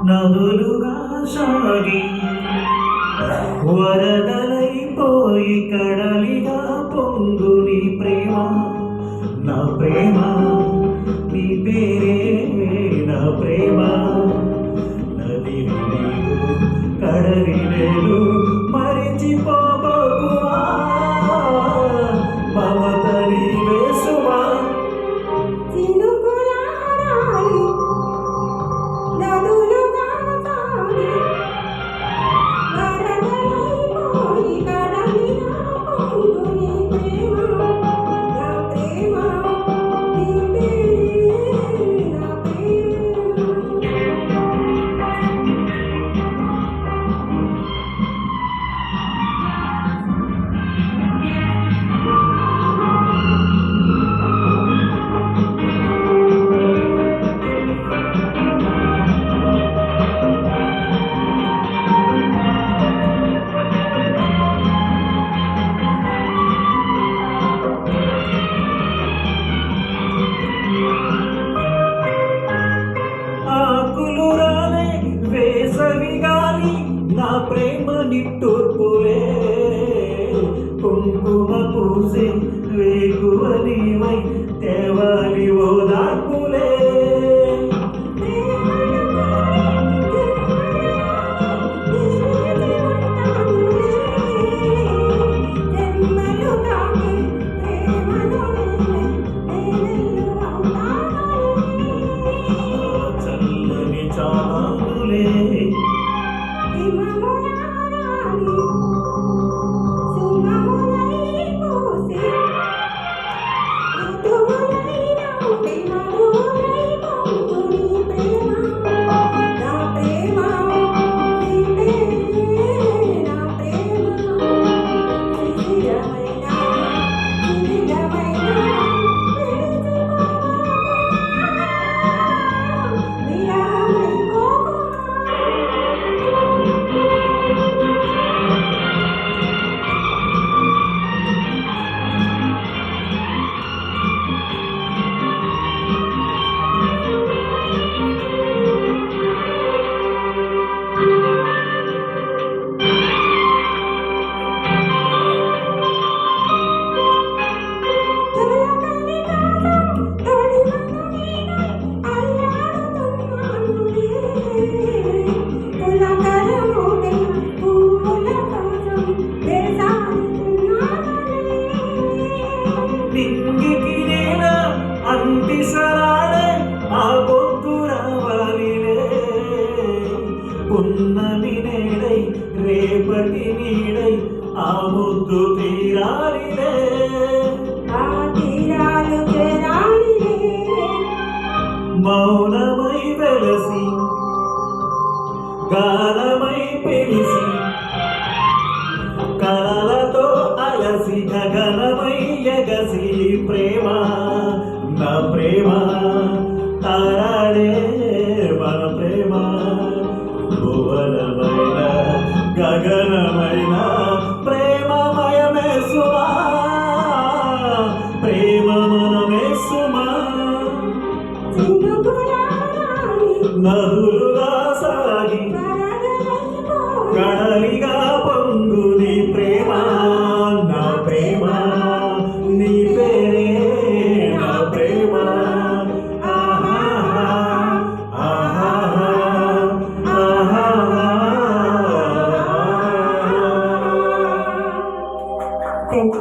నదులుగా సాగి వరదలైపోయి కడలిగా పొంగు నీ ప్రేమ, నా ప్రేమ, నీ పేరే నా ప్రేమ. నది నీవు కడలి నేను మరిచిపోబోకుమా, మమత నీవే సుమా. నా ప్రేమ నిట్టూర్పులే కుంకుమ పూసే వేగువ నీవై తేవాలి ఓదార్పులే. చల్లని చాలులే నింగికి నేల అంటిసరాడే ఆ బొద్దు రావాలిలే, పున్నమి నేడై రేపటి నీడై ఆ ముద్దు తీరాలిలే. మౌనమై వెలసి గానమై పెలిసి కలలతో అలసి గగనమై ఎగసి ప్రేమ, నా ప్రేమ, తారాడే మన ప్రేమ. భువనమైన గగనమైన ప్రేమమయమే సుమా, ప్రేమ మనమే సుమా. నదులుగా సాగి కడలిగా పొంగు నీ ప్రేమ, నా ప్రేమ, నీ పేరే నా ప్రేమ.